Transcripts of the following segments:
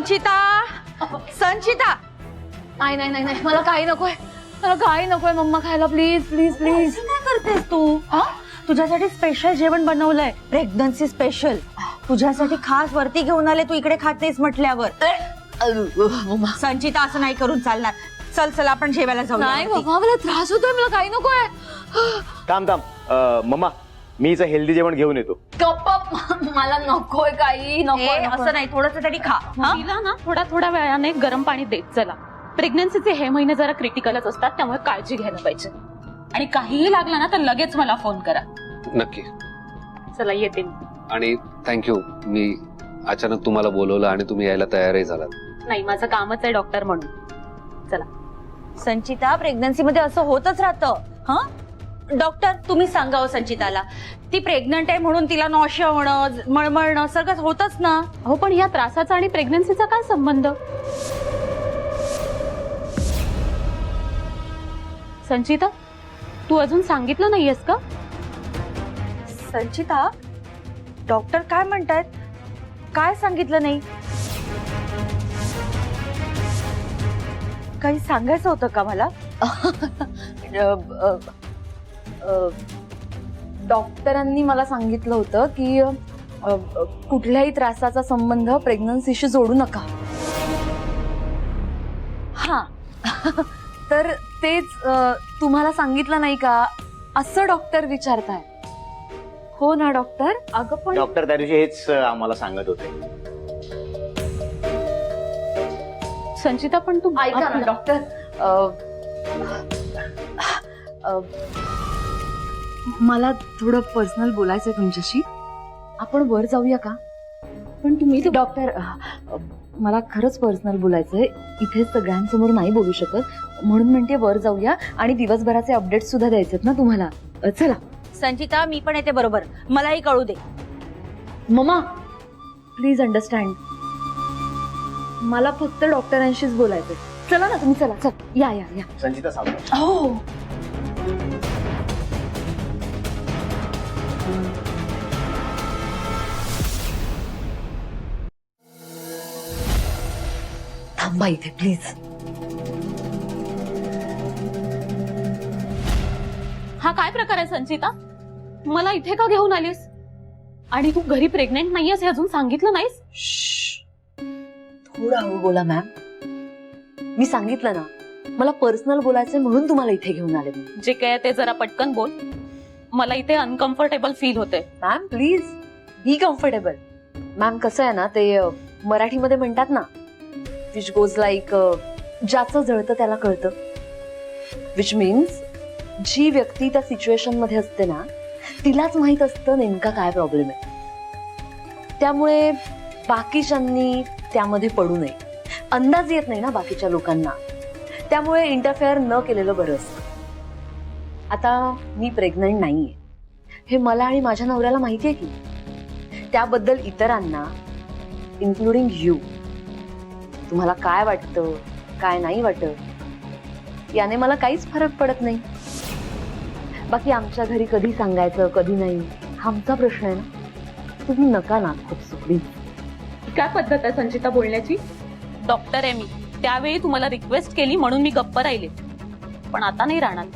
संचिता, संचिता. नाही नाही नाही नाही, मला काही नकोय, मला काही नकोय मम्मा खायला. Please please please. काय करतेस तू? तुझ्यासाठी स्पेशल जेवण बनवलंय, प्रेग्नन्सी स्पेशल. तुझ्यासाठी खास वरती घेऊन आले, तू इकडे खात नाहीस म्हटल्यावर. मम्मा संचिता, असं नाही करून चालणार. चल चल आपण जेवायला जाऊ. नाही बाबा, मला त्रास होतोय, मला काही नकोय. थांब थांब, मम्मा मी हिचं हेल्दी जेवण घेऊन येतो. गप्प, मला नकोय काही नकोय. असं नाही, थोडस तरी खा. तिला ना थोड्या थोड्या वेळाने गरम पाणी देत चला. प्रेग्नन्सीचे हे महिने जरा क्रिटिकलच असतात, त्यामुळे काळजी घ्यायला पाहिजे. आणि काहीही लागलं ना तर लगेच मला फोन करा. नक्की. चला येते मी. आणि थँक्यू, मी अचानक तुम्हाला बोलवलं आणि तुम्ही यायला तयारही झालात. नाही, माझं कामच आहे डॉक्टर म्हणून. चला. संचिता, प्रेग्नन्सी मध्ये असं होतच राहतं. हा डॉक्टर, तुम्ही सांगावं संचिताला. ती प्रेग्नंट आहे म्हणून तिला नॉशिया होणं, मळमळणं सगळं होतच ना. हो, पण या त्रासाचा आणि प्रेग्नन्सीचा काय संबंध? संचिता, तू अजून सांगितलं नाहीयेस का? संचिता, डॉक्टर काय म्हणतायत? काय सांगितलं नाही? काही सांगायचं होतं का मला? डॉक्टरांनी मला सांगितलं होतं की कुठल्याही त्रासाचा संबंध प्रेग्नन्सीशी जोडू नका. हा तर तेच तुम्हाला सांगितलं नाही का असं डॉक्टर विचारताय. हो ना डॉक्टर? अगं पण डॉक्टर त्या दिवशी हेच आम्हाला सांगत होते. संचिता, पण तू ऐका ना डॉक्टर, मला थोडं पर्सनल बोलायचंय तुमच्याशी. आपण वर जाऊया का? पण तुम्ही डॉक्टर, मला खरंच पर्सनल बोलायचंय. इथे सगळ्यांसमोर नाही बोलू शकत, म्हणून म्हणते वर जाऊया. आणि दिवसभराचे अपडेट सुद्धा द्यायचे ना तुम्हाला. चला. संचिता, मी पण येते बरोबर, मलाही कळू दे. मम्मा प्लीज अंडरस्टँड, मला फक्त डॉक्टरांशीच बोलायचंय. चला ना तुम्ही, चला चल, या या या. संचिता सांग. हो. थांबा इथे प्लीज. हा काय प्रकार आहे संचिता? मला इथे का घेऊन आलीस? आणि तू घरी प्रेग्नेंट नाहीयेस हे अजून सांगितलं नाहीस? थोडं हळू बोला मॅम. मी सांगितलं ना, मला पर्सनल बोलायचंय म्हणून तुम्हाला इथे घेऊन आले. जे काय ते जरा पटकन बोल. मला इथे अनकम्फर्टेबल फील होते. Ma'am please be comfortable. Ma'am कसं आहे ना, ते मराठीमध्ये म्हणतात ना, विच गोज लाईक ज्याचं जळतं त्याला कळतं. विच मीन्स जी व्यक्ती त्या सिच्युएशन मध्ये असते ना, तिलाच माहित असतं नेमका काय प्रॉब्लेम आहे. त्यामुळे बाकीच्यांनी त्यामध्ये पडू नये. अंदाज येत नाही ना बाकीच्या लोकांना, त्यामुळे इंटरफेअर न केलेलं बरं असतं. आता मी प्रेग्नंट नाहीये हे मला आणि माझ्या नवऱ्याला माहितीये की. त्याबद्दल इतरांना, इन्क्लुडिंग यू, तुम्हाला काय वाटतं काय नाही वाटत याने मला काहीच फरक पडत नाही. बाकी आमच्या घरी कधी सांगायचं कधी नाही हा आमचा प्रश्न आहे ना. तुम्ही नका ना खूप सुखी. काय पद्धत आहे संचिता बोलण्याची? डॉक्टर आहे मी, त्यावेळी तुम्हाला रिक्वेस्ट केली म्हणून मी गप्प राहिले, पण आता नाही राहणार.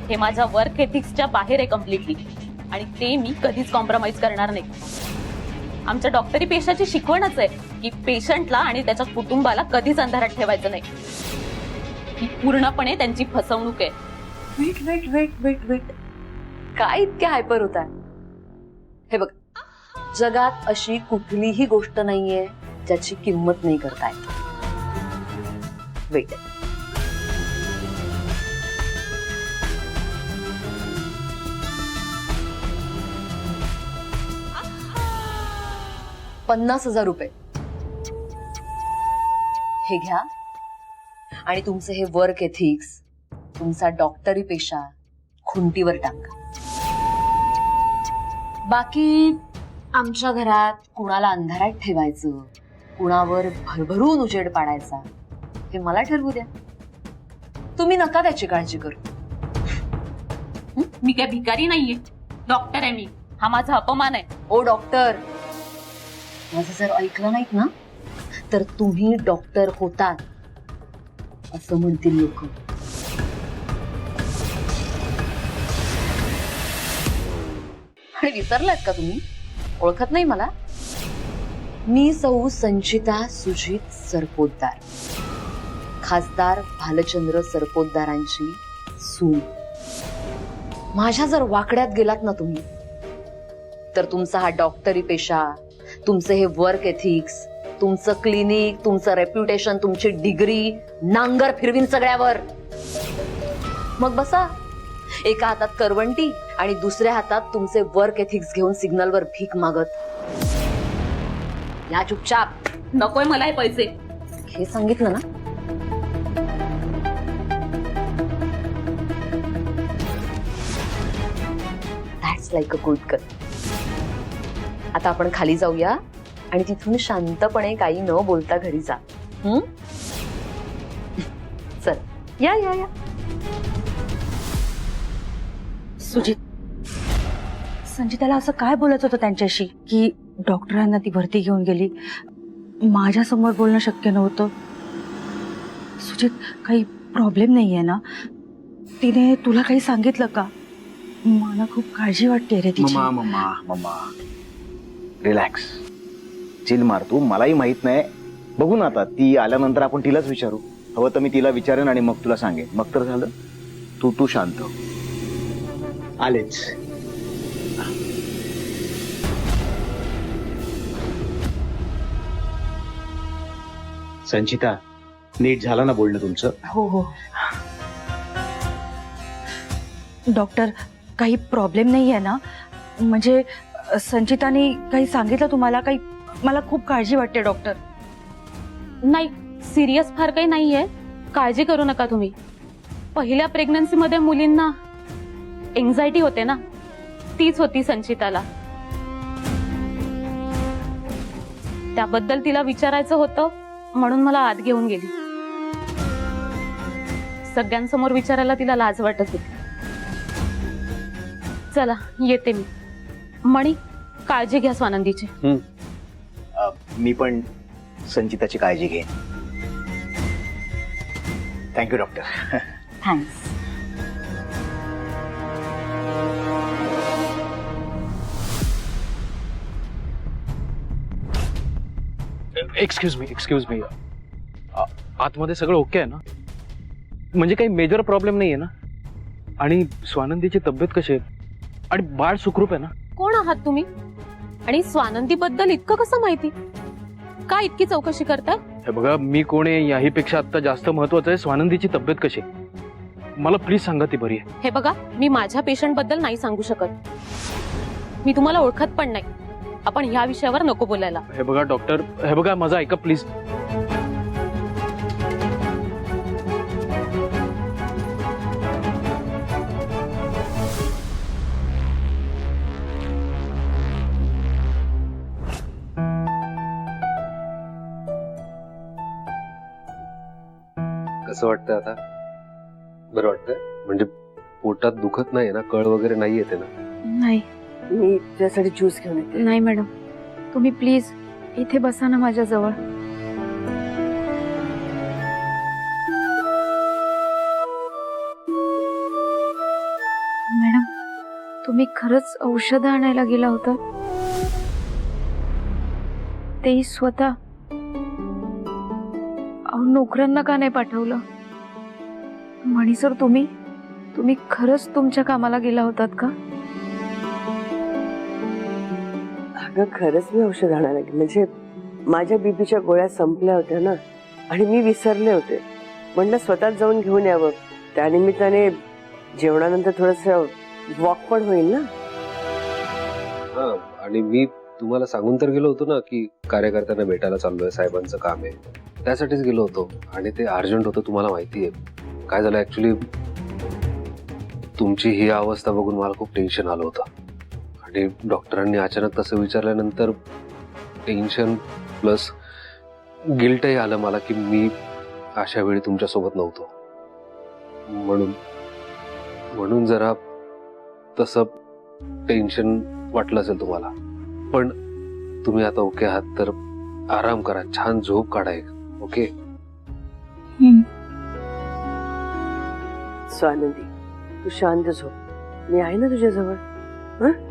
हे माझ्या वर्क एथिक्सच्या बाहेर आहे कम्प्लिटली, आणि ते मी कधीच कॉम्प्रोमाइज करणार नाही. आमच्या डॉक्टरी पेशाची शिकवणच आहे की पेशंटला आणि त्याच्या कुटुंबाला कधीच अंधारात ठेवायचं नाही. ही पूर्णपणे त्यांची फसवणूक आहे. Wait wait wait wait wait, काय इतके हायपर होत आहे? हे बघ, जगात अशी कुठलीही गोष्ट नाहीये ज्याची किंमत नाही करता येत. वेट, ₹50,000 हे घ्या. आणि तुमचे हे वर्क एथिक्स, तुमचा डॉक्टरी पेशा खुंटीवर टाका. बाकी आमच्या घरात कुणाला अंधारात ठेवायचं, कुणावर भरभरून उजेड पाडायचा, हे मला ठरवू द्या. तुम्ही नका त्याची काळजी करू. मी काय भिकारी नाहीये, डॉक्टर आहे मी. हा माझा अपमान आहे. ओ डॉक्टर, माझं जर ऐकलं नाहीत ना तर तुम्ही डॉक्टर होतात असं म्हणतील लोक. आणि विसरलात का तुम्ही? ओळखत नाही मला? मी सौ संचिता सुजित सरपोतदार, खासदार भालचंद्र सरपोतदारांची सून. माझ्या जर वाकड्यात गेलात ना तुम्ही, तर तुमचा हा डॉक्टरी पेशा, तुमचे हे वर्क एथिक्स, तुमचं क्लिनिक, तुमचं रेप्युटेशन, तुमची डिग्री नांगर फिरवीन सगळ्यावर. मग बसा एका हातात करवंटी आणि दुसऱ्या हातात तुमचे वर्क एथिक्स घेऊन सिग्नलवर भीक मागत. या चुपचाप. नकोय मला हे पैसे. हे सांगितलं ना. That's like a good girl. आता आपण खाली जाऊया आणि तिथून शांतपणे काही न बोलता घरी जा. चल या या या. सुजित, संचिताला असं काय बोलत होतं त्यांच्याशी की डॉक्टरांना ती भरती घेऊन गेली? माझ्या समोर बोलणं शक्य नव्हतं. सुजित, काही प्रॉब्लेम नाहीये ना? तिने तुला काही सांगितलं का? मला खूप काळजी वाटते रे तिची. मम्मा रिलॅक्स, चिल मार तू. मलाही माहित नाही. बघू ना आता, ती आल्यानंतर आपण तिलाच विचारू. हवं तर मी तिला विचारेन आणि मग तुला सांगेन. मग तर झालं. तू शांत हो. आलेच. संचिता, नीट झालं ना बोलणं तुमचं? हो हो डॉक्टर, काही प्रॉब्लेम नाहीये ना? म्हणजे संचिताने काही सांगितलं तुम्हाला काही? मला खूप काळजी वाटते डॉक्टर. नाही, सिरियस फार काही नाहीये. काळजी करू नका तुम्ही. पहिल्या प्रेग्नन्सी मध्ये मुलींना एन्झायटी होते ना, तीच होती संचिताला. त्याबद्दल तिला विचारायचं होतं म्हणून मला आत घेऊन गेली. सगळ्यांसमोर विचारायला तिला लाज वाटत होती. चला येते मी. मणी, काळजी घ्या स्वानंदीची. मी पण संचिताची काळजी घेईन. Thank you doctor. Thanks. Excuse me आतमध्ये सगळं ओके आहे ना? म्हणजे काही मेजर प्रॉब्लेम नाहीये ना? आणि स्वानंदीची तब्येत कशी आहे? आणि बाळ सुखरूप आहे ना? कोण आहात तुम्ही? आणि स्वानंदी बद्दल इतकं कसं माहिती? का इतकी चौकशी करताय? हे बघा, मी कोण आहे याहीपेक्षा आता जास्त महत्वाचं आहे स्वानंदीची तब्येत कशी आहे. मला प्लीज सांगा ती बरी आहे. हे बघा, मी माझ्या पेशंट बद्दल नाही सांगू शकत. मी तुम्हाला ओळखत पण नाही. आपण ह्या विषयावर नको बोलायला. हे बघा डॉक्टर, हे बघा माझं ऐका प्लीज. कसं वाटतंय आता? बरं वाटतंय? म्हणजे पोटात दुखत नाही ना? कळ वगैरे नाही येते ना? नाही मी तुझ्यासाठी ज्यूस घेऊन येते. नाही मॅडम, तुम्ही प्लीज इथे बसा ना माझ्याजवळ. मॅडम, तुम्ही खरंच औषधं आणायला गेला होता? तेही स्वतः? अहो, नोकरांना का नाही पाठवलं? मणी सर, तुम्ही खरंच तुमच्या कामाला गेला होतात का? अगं खरंच मी औषध आणायला गेले. म्हणजे माझ्या बीपीच्या गोळ्या संपल्या होत्या ना आणि मी विसरले होते. म्हणलं स्वतःच जाऊन घेऊन यावं. त्यानिमित्ताने जेवणानंतर थोडस वॉक पण होईल ना. हा, आणि मी तुम्हाला सांगून तर गेलो होतो ना की कार्यकर्त्यांना भेटायला चाललोय, साहेबांचं काम आहे, त्यासाठीच गेलो होतो. आणि ते अर्जंट होतं, तुम्हाला माहिती आहे. काय झालं ऍक्च्युली, तुमची ही अवस्था बघून मला खूप टेन्शन आलं होतं. आणि डॉक्टरांनी अचानक तसं विचारल्यानंतर टेन्शन प्लस गिल्टही आलं मला की मी अशा वेळी तुमच्यासोबत नव्हतो. म्हणून जरा तसं टेन्शन वाटलं असेल तुम्हाला. पण तुम्ही आता ओके आहात तर आराम करा, छान झोप काढा एक. ओके. स्वानंदी, तू शांत झोप. मी आहे ना तुझ्याजवळ. हं?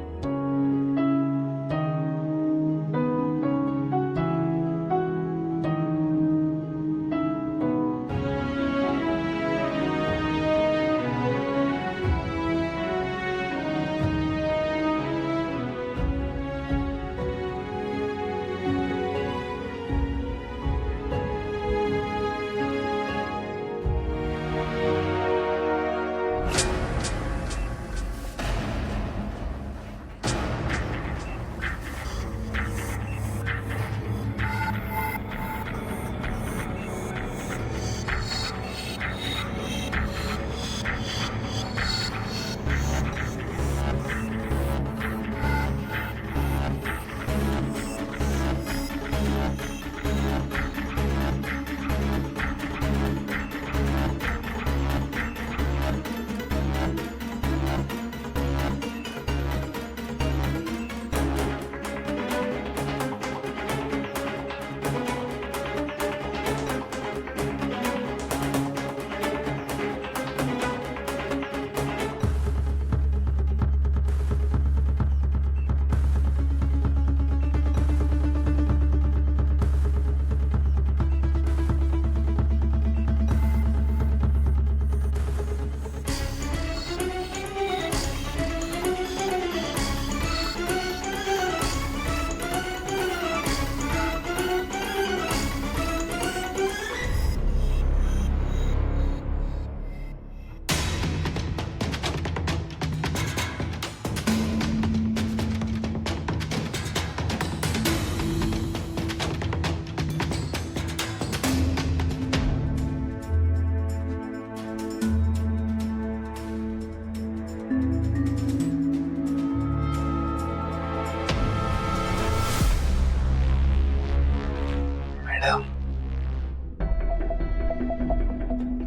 मॅडम,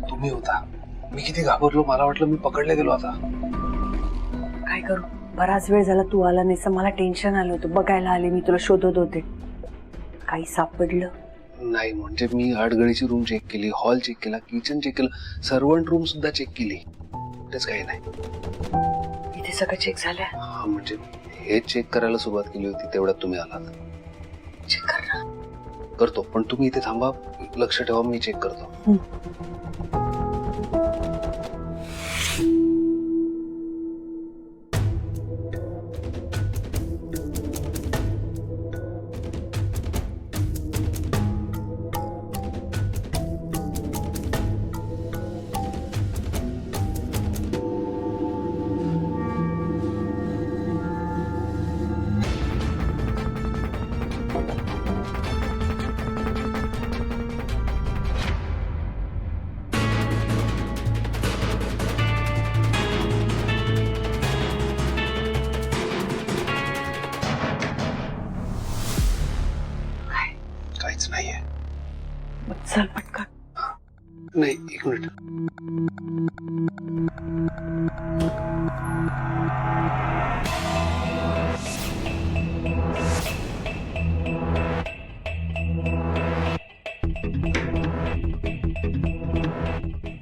तुम्ही होता. मी किती घाबरलो, मला वाटलं मी पकडले गेलो आता. काय करू, बराच वेळ झाला तू आला नाहीस. मला टेन्शन आलं होतं. बघायला आले मी, तुला शोधत होते. काही सापडलं? नाही म्हणजे मी आडगळीची रूम चेक केली, हॉल चेक केला, किचन चेक केलं, सर्वंट रूम सुद्धा चेक केली. कुठेच काही नाही. इथे सगळं चेक झालं? हा म्हणजे हे चेक करायला सुरुवात केली होती, तेवढ्यात तुम्ही आलात. चेक कर ना. करतो, पण तुम्ही इथे थांबा, लक्ष ठेवा, मी चेक करतो. काहीच नाहीये. मग चल पटकन. नाही, एक मिनिट.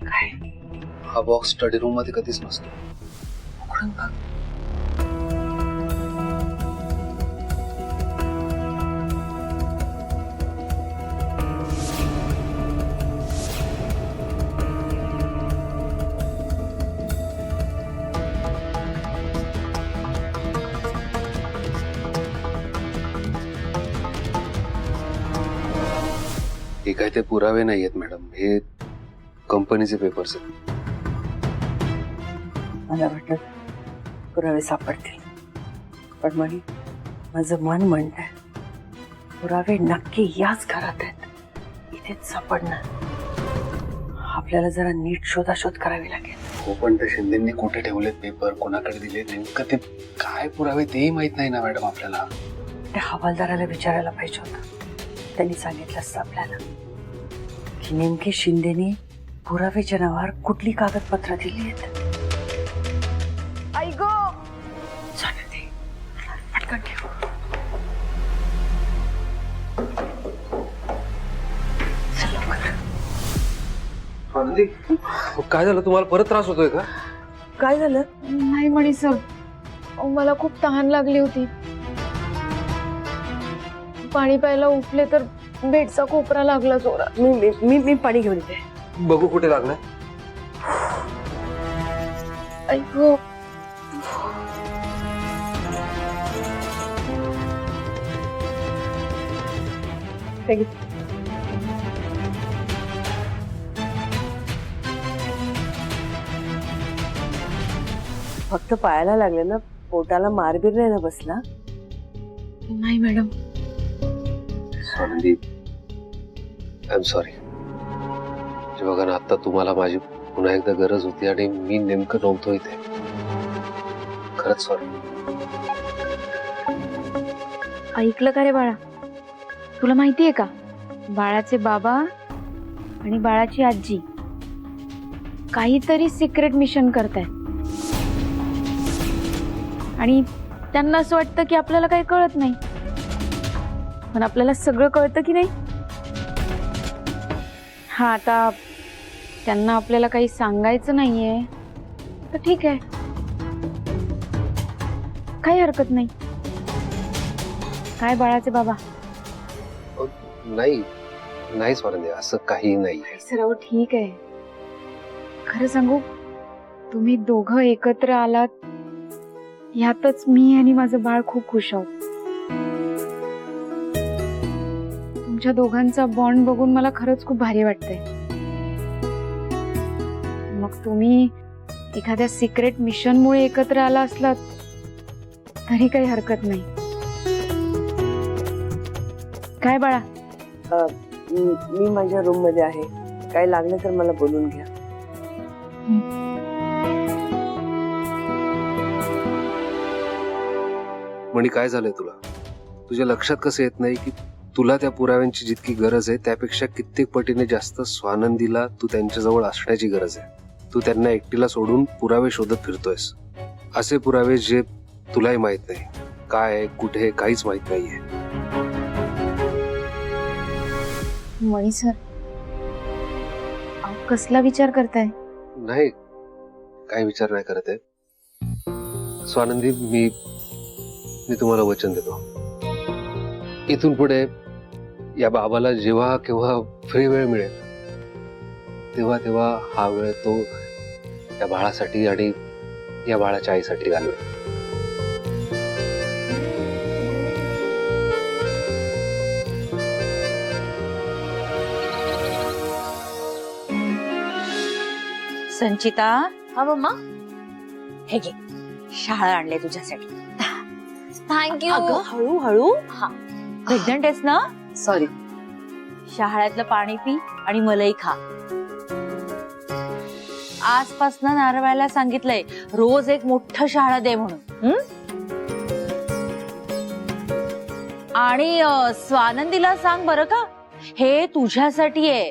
काय? हा बॉक्स स्टडी रूम मध्ये कधीच नसतो. उघडून बघ. हे काय ते पुरावे नाही आहेत मॅडम, हे कंपनीचे पेपर्स आहेत. मला वाटत पुरावे सापडतील, पण म्हणे माझं मन म्हणतंय पुरावे नक्की याच घरात आहेत, इथेच सापडणार. आपल्याला जरा नीट शोधाशोध करावी लागेल. हो, पण त्या शिंदेंनी कुठे ठेवलेत पेपर, कोणाकडे दिले, नेमकं ते काय पुरावे तेही माहित नाही ना मॅडम आपल्याला. त्या हवालदाराला विचारायला पाहिजे होतं. त्यांनी सांगितलं असतं आपल्याला की नेमके शिंदेनी पुरावेच्या नावावर कुठली कागदपत्र दिली आहेत. पटकन ठेव. स्वानंदी काय झालं, तुम्हाला परत त्रास होतोय का? काय झालं? नाही मणी सर, मला खूप तहान लागली होती. पाणी प्यायला उठले तर बेडचा कोपरा लागला जोरात. मी पाणी घेऊन येते. बघू कुठे लागलाय. ऐक फक्त पायाला लागले ना, पोटाला मारबीर नाही ना बसला? नाही madam. Swanandi I am sorry. बघा ना, आता तुम्हाला माझी पुन्हा एकदा गरज होती आणि मी नेमकं नव्हतो इथे. खरंच सॉरी. ऐकलं का रे बाळा? तुला माहितीये का, बाळाचे बाबा आणि बाळाची आजी काहीतरी सिक्रेट मिशन करतायत आणि त्यांना असं वाटतं की आपल्याला काही कळत नाही, पण आपल्याला सगळं कळतं की नाही. हा, आता त्यांना आपल्याला काही सांगायचं नाहीये तर ठीक आहे, काही हरकत नाही. काय बाळाचे बाबा? नाही नाही स्वानंदी, असं काही नाही. सर्व ठीक आहे. खरं सांगू, तुम्ही दोघं एकत्र आलात यातच मी आणि माझं बाळ खूप खुश आहोत. तुमच्या दोघांचा बॉन्ड बघून मला खरंच खूप भारी वाटतंय. मग तुम्ही एखाद्या सिक्रेट मिशनमुळे एकत्र आला असलात तरी काही हरकत नाही. काय बाळा? मी माझ्या रूम मध्ये आहे, काय लागलं तर मला बोलून घ्या. म्हणे काय झालंय तुला? तुझ्या लक्षात कसं येत नाही की तुला त्या पुराव्यांची जितकी गरज आहे त्यापेक्षा कित्येक पटीने जास्त स्वानंदीला तू त्यांच्याजवळ असण्याची गरज आहे. तू त्यांना एकटीला सोडून पुरावे शोधत फिरतोयस. असे पुरावे जे तुलाही माहित नाही काय कुठे, काहीच माहित नाहीये. मणी सर, कसला विचार करताय? नाही, काही विचार नाही करत आहे स्वानंदी. मी तुम्हाला वचन देतो, इथून पुढे या बाबाला जेव्हा केव्हा फ्री वेळ मिळेल तेव्हा तेव्हा हा वेळ तो या बाळासाठी आणि या बाळाच्या आईसाठी घालवेल. संचिता, हा मम्मा. हे घे, शहाळ आणले तुझ्यासाठी. थँक्यू. अगं हळूहळू. हा. प्रेग्नंट आहेस ना? सॉरी. शहाळ्यातलं पाणी पी आणि मलई खा. आजपासनं नारळाला सांगितलंय रोज एक मोठं शहाळा दे म्हणून. आणि स्वानंदीला सांग बरं का, हे तुझ्यासाठी आहे,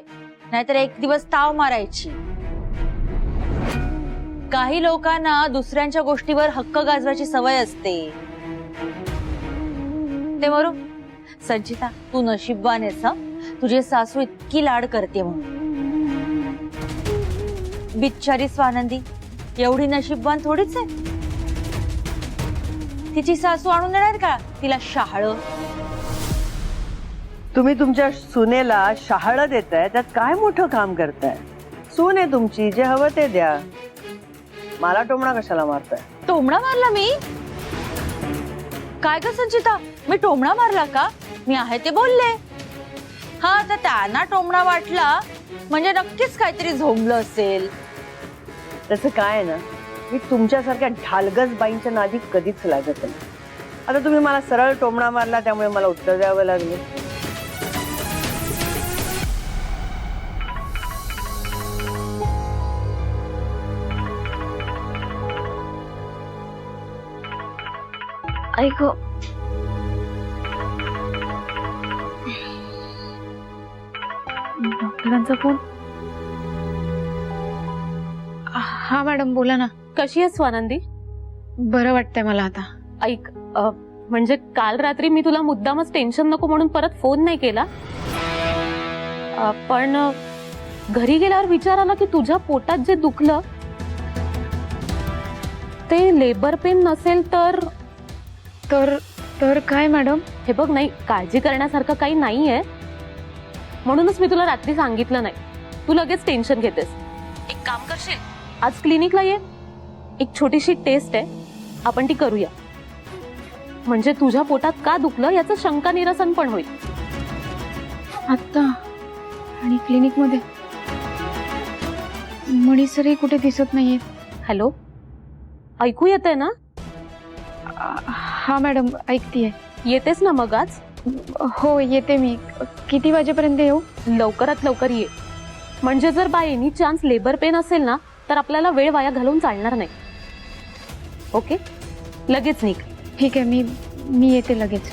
नाहीतर एक दिवस ताव मारायची. काही लोकांना दुसऱ्यांच्या गोष्टीवर हक्क गाजवायची सवय असते. ते मरू. संचिता, तू नशीबवान आहेस हं, तुझी सासू इतकी लाड करते म्हणून. बिचारी स्वानंदी एवढी नशीबवान थोडीच आहे. तिची सासू आणून देणार का तिला शहाळ? तुम्ही तुमच्या सुनेला शहाळं देताय, त्यात काय मोठं काम करताय? सून आहे तुमची, जे हवं ते द्या. मला टोमणा कशाला मारताय? टोमणा मारला मी? काय ग संचिता, मी टोमणा मारला का? मी आहे ते बोलले. हा, तर त्यांना टोमणा वाटला म्हणजे नक्कीच काहीतरी झोंबलं असेल. तसं काय आहे ना, मी तुमच्यासारख्या ढालगज बाईंच्या नादी कधीच लागत नाही. आता तुम्ही मला सरळ टोमणा मारला, त्यामुळे मला उत्तर द्यावं लागले. ऐक, डॉक्टरांचा फोन. हा मॅडम, बोला ना. कशी आहे स्वानंदी? बरं वाटतंय मला आता. ऐक, म्हणजे काल रात्री मी तुला मुद्दामच टेन्शन नको म्हणून परत फोन नाही केला, पण घरी गेल्यावर विचारा ना की तुझ्या पोटात जे दुखलं ते लेबर पेन नसेल तर. तर तर काय मॅडम? हे बघ, नाही, काळजी करण्यासारखं काही नाहीये, म्हणूनच मी तुला रात्री सांगितलं नाही. तू लगेच टेन्शन घेतेस. एक काम करशील, आज क्लिनिकला ये, एक छोटीशी टेस्ट आहे, आपण ती करूया. म्हणजे तुझ्या पोटात का दुखलं याचं शंका निरसन पण होईल. आत्ता आणि क्लिनिक मध्ये मणीसरही कुठे दिसत नाहीये. हॅलो, ऐकू येतंय ना? हा मॅडम, ऐकतीये. येतेस ना मग आज? हो येते मी. किती वाजेपर्यंत येऊ? लवकरात लवकर ये. म्हणजे जर by any chance labour pain असेल ना तर आपल्याला वेळ वाया घालवून चालणार नाही. ओके, लगेच निघ. ठीक आहे, मी येते लगेच.